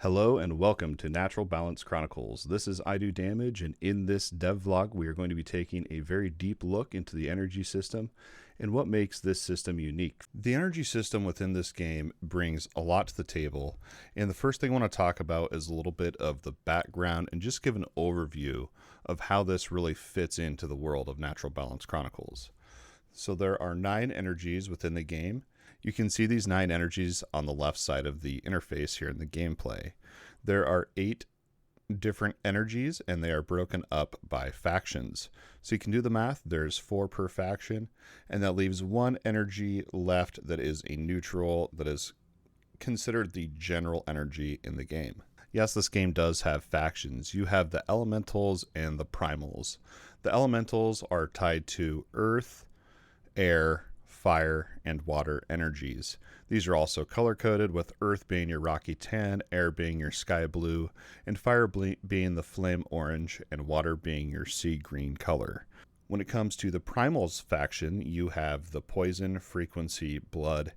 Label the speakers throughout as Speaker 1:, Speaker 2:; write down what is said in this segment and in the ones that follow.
Speaker 1: Hello and welcome to Natural Balance Chronicles. This is I Do Damage, and in this dev vlog we are going to be taking a very deep look into the energy system and what makes this system unique. The energy system within this game brings a lot to the table, and the first thing I want to talk about is a little bit of the background and just give an overview of how this really fits into the world of Natural Balance Chronicles. So there are 9 energies within the game. You can see these 9 energies on the left side of the interface here in the gameplay. There are 8 different energies, and they are broken up by factions. So you can do the math. There's 4 per faction, and that leaves 1 energy left that is a neutral, that is considered the general energy in the game. Yes, this game does have factions. You have the elementals and the primals. The elementals are tied to earth, air, fire, and water energies. These are also color-coded, with earth being your rocky tan, air being your sky blue, and fire being the flame orange, and water being your sea green color. When it comes to the primals faction, you have the poison, frequency, blood,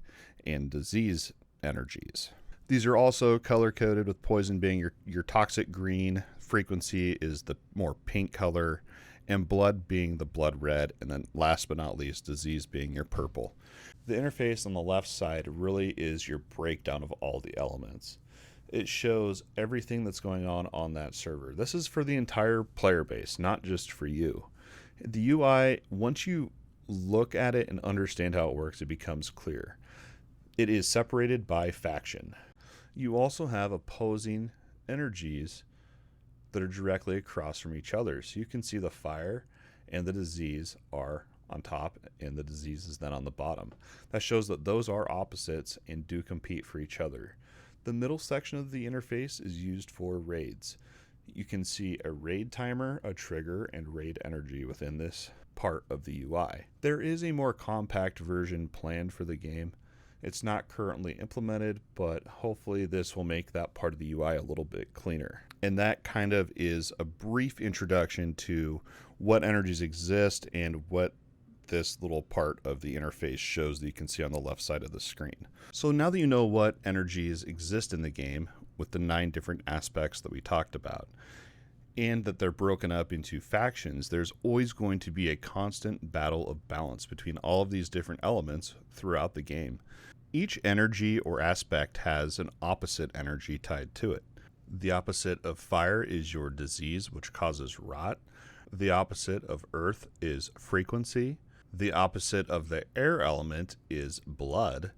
Speaker 1: and disease energies. These are also color-coded, with poison being your toxic green, frequency is the more pink color, and blood being the blood red, and then last but not least, disease being your purple. The interface on the left side really is your breakdown of all the elements. It shows everything that's going on that server. This is for the entire player base, not just for you. The UI, once you look at it and understand how it works, it becomes clear. It is separated by faction. You also have opposing energies that are directly across from each other. So you can see the fire and the disease are on top, and the disease is then on the bottom. That shows that those are opposites and do compete for each other. The middle section of the interface is used for raids. You can see a raid timer, a trigger, and raid energy within this part of the UI. There is a more compact version planned for the game. It's not currently implemented, but hopefully this will make that part of the UI a little bit cleaner. And that kind of is a brief introduction to what energies exist and what this little part of the interface shows that you can see on the left side of the screen. So now that you know what energies exist in the game with the 9 different aspects that we talked about, and that they're broken up into factions, there's always going to be a constant battle of balance between all of these different elements throughout the game. Each energy or aspect has an opposite energy tied to it. The opposite of fire is your disease, which causes rot. The opposite of earth is frequency. The opposite of the air element is blood.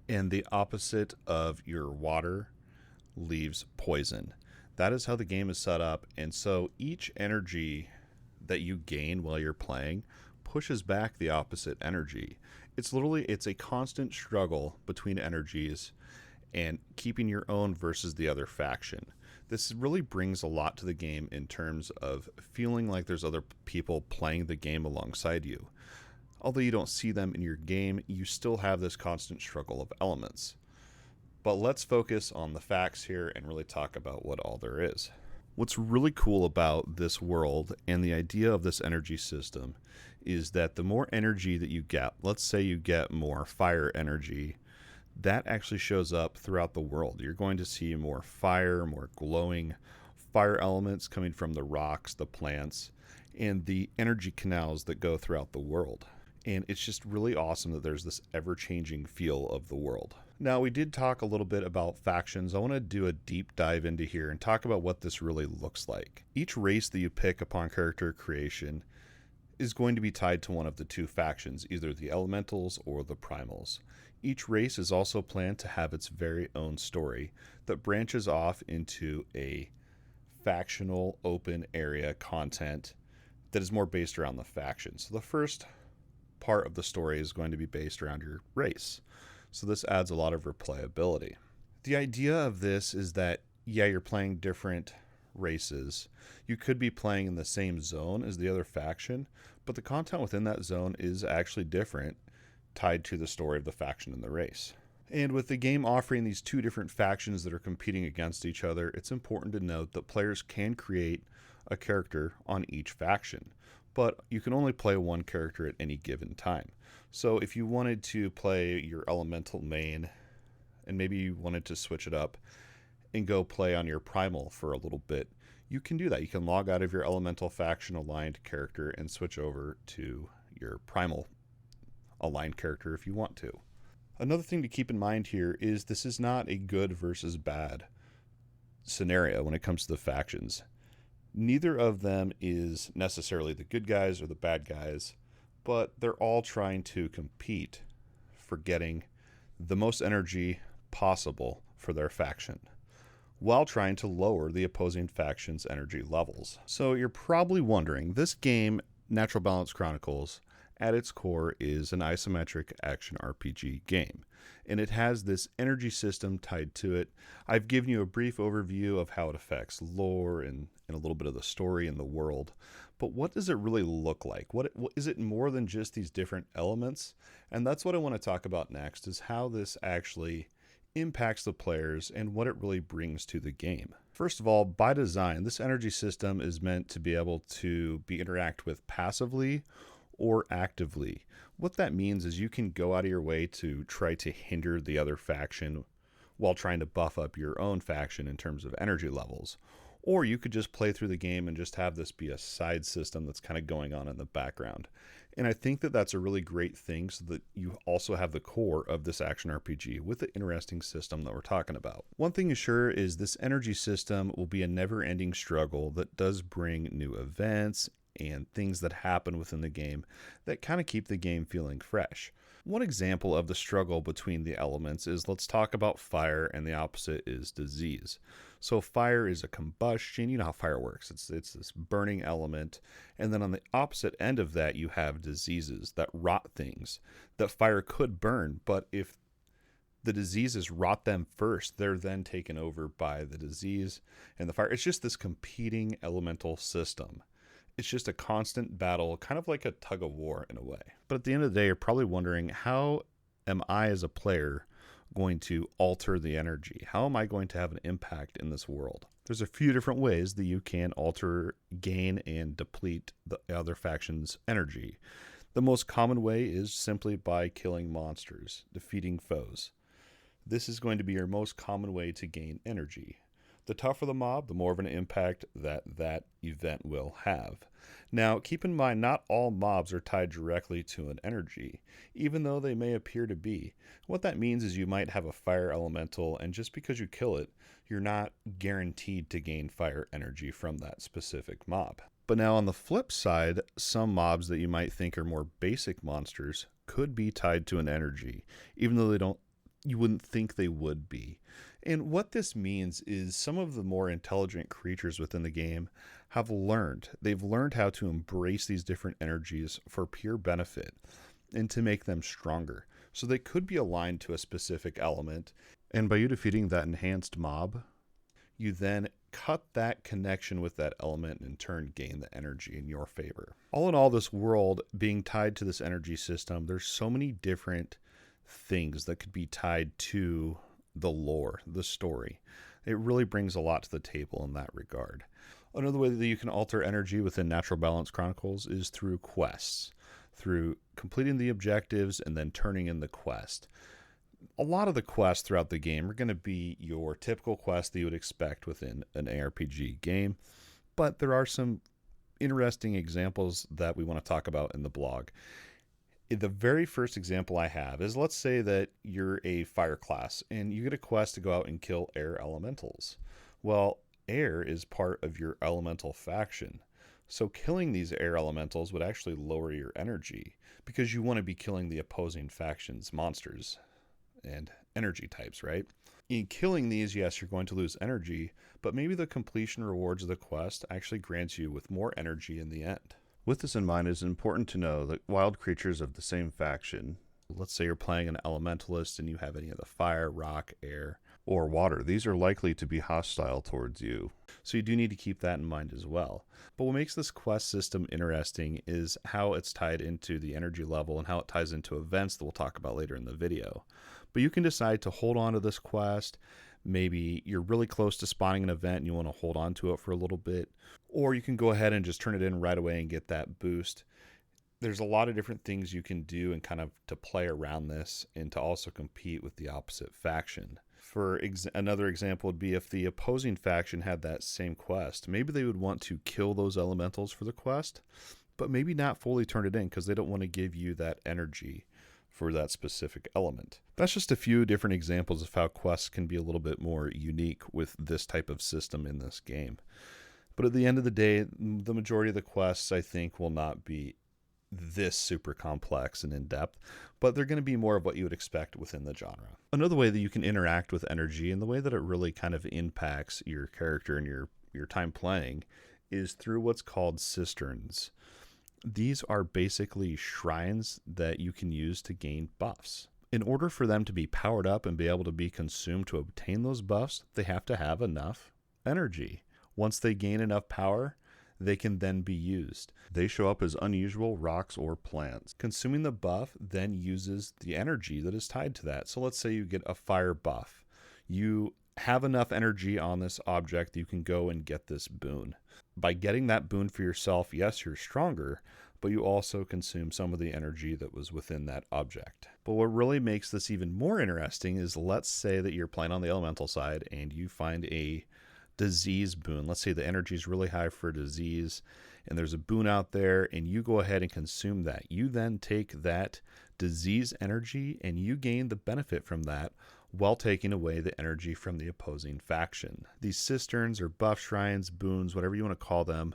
Speaker 1: And the opposite of your water leaves poison. That is how the game is set up, and so each energy that you gain while you're playing pushes back the opposite energy. It's a constant struggle between energies and keeping your own versus the other faction. This really brings a lot to the game in terms of feeling like there's other people playing the game alongside you. Although you don't see them in your game, you still have this constant struggle of elements. But let's focus on the facts here and really talk about what all there is. What's really cool about this world and the idea of this energy system is that the more energy that you get, let's say you get more fire energy, that actually shows up throughout the world. You're going to see more fire, more glowing fire elements coming from the rocks, the plants, and the energy canals that go throughout the world. And it's just really awesome that there's this ever-changing feel of the world. Now, we did talk a little bit about factions. I want to do a deep dive into here and talk about what this really looks like. Each race that you pick upon character creation is going to be tied to one of the 2 factions, either the elementals or the primals. Each race is also planned to have its very own story that branches off into a factional open area content that is more based around the faction. So the first part of the story is going to be based around your race. So this adds a lot of replayability. The idea of this is that, yeah, you're playing different races. You could be playing in the same zone as the other faction, but the content within that zone is actually different, tied to the story of the faction and the race. And with the game offering these 2 different factions that are competing against each other, it's important to note that players can create a character on each faction, but you can only play one character at any given time. So if you wanted to play your elemental main, and maybe you wanted to switch it up and go play on your primal for a little bit, you can do that. You can log out of your elemental faction aligned character and switch over to your primal aligned character if you want to. Another thing to keep in mind here is this is not a good versus bad scenario when it comes to the factions. Neither of them is necessarily the good guys or the bad guys, but they're all trying to compete for getting the most energy possible for their faction, while trying to lower the opposing faction's energy levels. So you're probably wondering, this game, Natural Balance Chronicles, at its core is an isometric action RPG game, and it has this energy system tied to it. I've given you a brief overview of how it affects lore and a little bit of the story and the world, but what does it really look like? What is it more than just these different elements? And that's what I want to talk about next, is how this actually impacts the players and what it really brings to the game. First of all, by design, this energy system is meant to be able to be interact with passively or actively. What that means is you can go out of your way to try to hinder the other faction while trying to buff up your own faction in terms of energy levels. Or you could just play through the game and just have this be a side system that's kind of going on in the background. And I think that that's a really great thing, so that you also have the core of this action RPG with the interesting system that we're talking about. One thing is sure is this energy system will be a never-ending struggle that does bring new events and things that happen within the game that kind of keep the game feeling fresh. One example of the struggle between the elements is, let's talk about fire, and the opposite is disease. So fire is a combustion. You know how fire works. It's this burning element. And then on the opposite end of that, you have diseases that rot things that fire could burn. But if the diseases rot them first, they're then taken over by the disease and the fire. It's just this competing elemental system. It's just a constant battle, kind of like a tug of war in a way. But at the end of the day, you're probably wondering, how am I as a player going to alter the energy? How am I going to have an impact in this world? There's a few different ways that you can alter, gain, and deplete the other faction's energy. The most common way is simply by killing monsters, defeating foes. This is going to be your most common way to gain energy. The tougher the mob, the more of an impact that event will have. Now, keep in mind, not all mobs are tied directly to an energy, even though they may appear to be. What that means is you might have a fire elemental, and just because you kill it, you're not guaranteed to gain fire energy from that specific mob. But now on the flip side, some mobs that you might think are more basic monsters could be tied to an energy, even though you wouldn't think they would be. And what this means is some of the more intelligent creatures within the game have learned. They've learned how to embrace these different energies for pure benefit and to make them stronger. So they could be aligned to a specific element. And by you defeating that enhanced mob, you then cut that connection with that element and in turn gain the energy in your favor. All in all, this world being tied to this energy system, there's so many different things that could be tied to the lore, the story. It really brings a lot to the table in that regard. Another way that you can alter energy within Natural Balance Chronicles is through quests, through completing the objectives and then turning in the quest. A lot of the quests throughout the game are going to be your typical quests that you would expect within an ARPG game, but there are some interesting examples that we want to talk about in the blog. The very first example I have is, let's say that you're a fire class and you get a quest to go out and kill air elementals. Well, air is part of your elemental faction. So killing these air elementals would actually lower your energy, because you want to be killing the opposing faction's monsters and energy types, right? In killing these, yes, you're going to lose energy, but maybe the completion rewards of the quest actually grants you with more energy in the end. With this in mind, it is important to know that wild creatures of the same faction, let's say you're playing an elementalist and you have any of the fire, rock, air, or water, these are likely to be hostile towards you. So you do need to keep that in mind as well. But what makes this quest system interesting is how it's tied into the energy level and how it ties into events that we'll talk about later in the video. But you can decide to hold on to this quest. Maybe you're really close to spawning an event and you want to hold on to it for a little bit. Or you can go ahead and just turn it in right away and get that boost. There's a lot of different things you can do and kind of to play around this and to also compete with the opposite faction. Another example would be if the opposing faction had that same quest. Maybe they would want to kill those elementals for the quest, but maybe not fully turn it in because they don't want to give you that energy for that specific element. That's just a few different examples of how quests can be a little bit more unique with this type of system in this game. But at the end of the day, the majority of the quests, I think, will not be this super complex and in-depth, but they're going to be more of what you would expect within the genre. Another way that you can interact with energy, and the way that it really kind of impacts your character and your time playing, is through what's called cisterns. These are basically shrines that you can use to gain buffs. In order for them to be powered up and be able to be consumed to obtain those buffs, they have to have enough energy. Once they gain enough power, they can then be used. They show up as unusual rocks or plants. Consuming the buff then uses the energy that is tied to that. So let's say you get a fire buff. You have enough energy on this object that you can go and get this boon. By getting that boon for yourself, yes, you're stronger, but you also consume some of the energy that was within that object. But what really makes this even more interesting is, let's say that you're playing on the elemental side and you find a disease boon. Let's say the energy is really high for disease and there's a boon out there, and you go ahead and consume that. You then take that disease energy and you gain the benefit from that while taking away the energy from the opposing faction. These cisterns or buff shrines, boons, whatever you want to call them,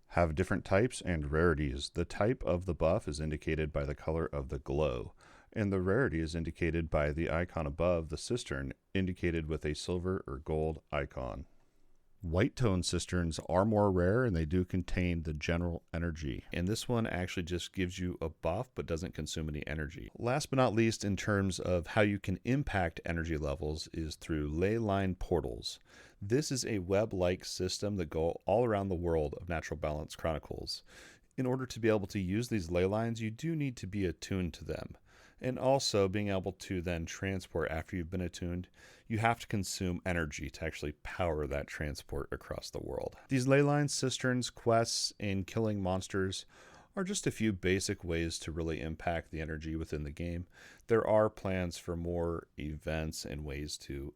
Speaker 1: have different types and rarities. The type of the buff is indicated by the color of the glow, and the rarity is indicated by the icon above the cistern, indicated with a silver or gold icon. White tone cisterns are more rare, and they do contain the general energy. And this one actually just gives you a buff but doesn't consume any energy. Last but not least, in terms of how you can impact energy levels, is through ley line portals. This is a web-like system that go all around the world of Natural Balance Chronicles. In order to be able to use these ley lines, you do need to be attuned to them. And also, being able to then transport after you've been attuned, you have to consume energy to actually power that transport across the world. These ley lines, cisterns, quests, and killing monsters are just a few basic ways to really impact the energy within the game. There are plans for more events and ways to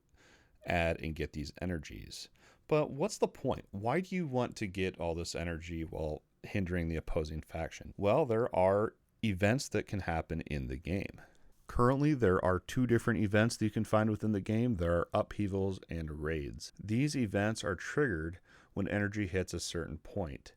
Speaker 1: add and get these energies. But what's the point? Why do you want to get all this energy while hindering the opposing faction? Well, there are events that can happen in the game. Currently, there are two different events that you can find within the game. There are upheavals and raids. These events are triggered when energy hits a certain point.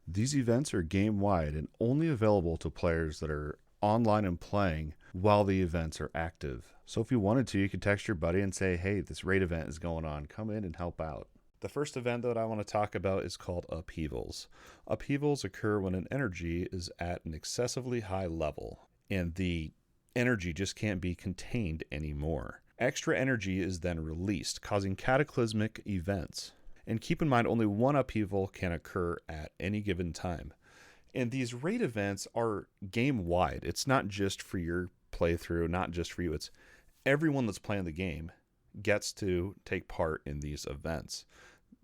Speaker 1: These events are game-wide and only available to players that are online and playing while the events are active. So if you wanted to, you could text your buddy and say, hey, this raid event is going on. Come in and help out. The first event that I want to talk about is called upheavals. Upheavals occur when an energy is at an excessively high level and the energy just can't be contained anymore. Extra energy is then released, causing cataclysmic events. And keep in mind, only one upheaval can occur at any given time. And these raid events are game-wide. It's not just for your playthrough, not just for you. It's everyone that's playing the game gets to take part in these events.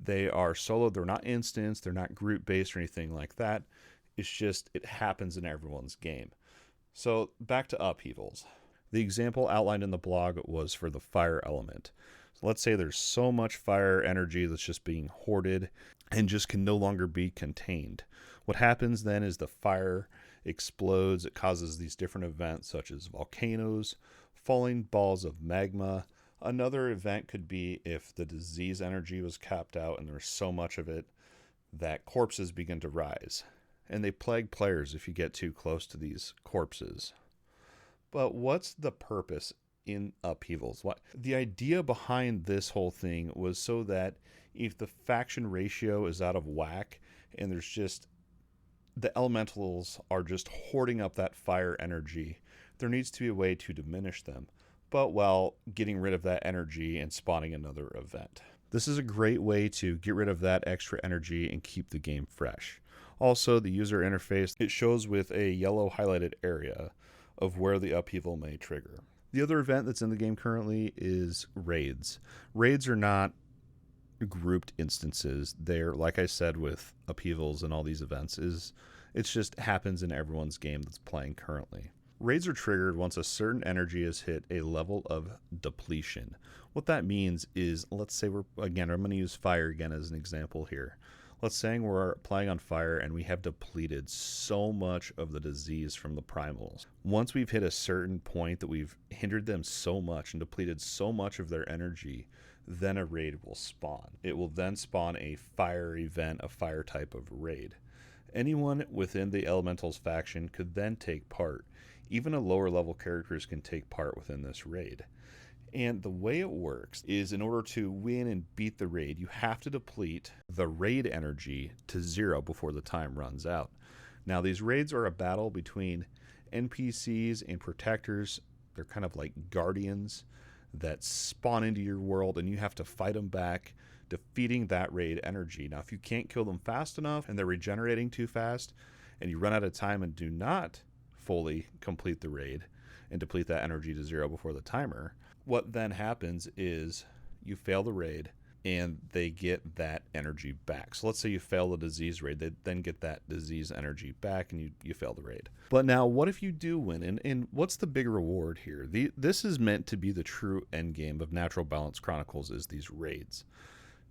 Speaker 1: They are solo, they're not instance, they're not group-based or anything like that. It's just, it happens in everyone's game. So back to upheavals. The example outlined in the blog was for the fire element. So let's say there's so much fire energy that's just being hoarded and just can no longer be contained. What happens then is the fire explodes. It causes these different events such as volcanoes, falling balls of magma. Another event could be if the disease energy was capped out and there's so much of it that corpses begin to rise. And they plague players if you get too close to these corpses. But what's the purpose in upheavals? The idea behind this whole thing was so that if the faction ratio is out of whack and there's just the elementals are just hoarding up that fire energy, there needs to be a way to diminish them, but while getting rid of that energy and spawning another event. This is a great way to get rid of that extra energy and keep the game fresh. Also, the user interface, it shows with a yellow highlighted area of where the upheaval may trigger. The other event that's in the game currently is raids. Raids are not grouped instances. They're, like I said, with upheavals and all these events, it just happens in everyone's game that's playing currently. Raids are triggered once a certain energy has hit a level of depletion. What that means is, let's say I'm going to use fire again as an example here. Let's say we're playing on fire and we have depleted so much of the disease from the primals. Once we've hit a certain point that we've hindered them so much and depleted so much of their energy, then a raid will spawn. It will then spawn a fire event, a fire type of raid. Anyone within the Elementals faction could then take part. Even a lower level characters can take part within this raid. And the way it works is, in order to win and beat the raid, you have to deplete the raid energy to 0 before the time runs out. Now, these raids are a battle between NPCs and protectors. They're kind of like guardians that spawn into your world, and you have to fight them back, defeating that raid energy. Now, if you can't kill them fast enough and they're regenerating too fast, and you run out of time and do not fully complete the raid and deplete that energy to 0 before the timer, what then happens is you fail the raid and they get that energy back. So let's say you fail the disease raid, they then get that disease energy back and you fail the raid. But now what if you do win? And what's the big reward here? This is meant to be the true end game of Natural Balance Chronicles, is these raids.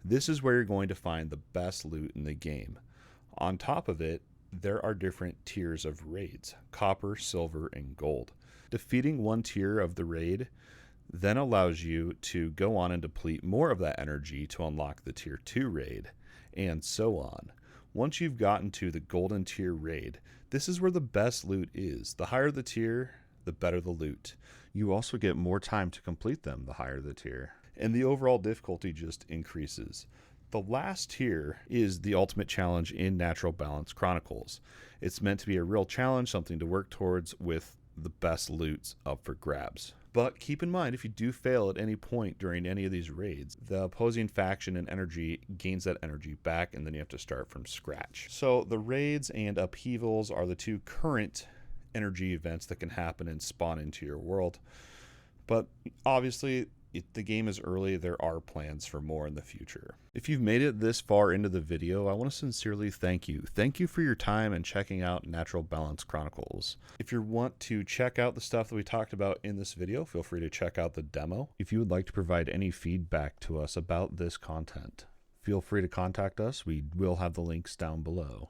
Speaker 1: This is where you're going to find the best loot in the game. On top of it, there are different tiers of raids: copper, silver, and gold. Defeating one tier of the raid then allows you to go on and deplete more of that energy to unlock the tier 2 raid, and so on. Once you've gotten to the golden tier raid, this is where the best loot is. The higher the tier, the better the loot. You also get more time to complete them the higher the tier, and the overall difficulty just increases. The last tier is the ultimate challenge in Natural Balance Chronicles. It's meant to be a real challenge, something to work towards, with the best loots up for grabs. But keep in mind, if you do fail at any point during any of these raids, the opposing faction and energy gains that energy back, and then you have to start from scratch. So the raids and upheavals are the two current energy events that can happen and spawn into your world. But obviously, the game is early. There are plans for more in the future. If you've made it this far into the video, I want to sincerely thank you. Thank you for your time and checking out Natural Balance Chronicles. If you want to check out the stuff that we talked about in this video, feel free to check out the demo. If you would like to provide any feedback to us about this content, feel free to contact us. We will have the links down below.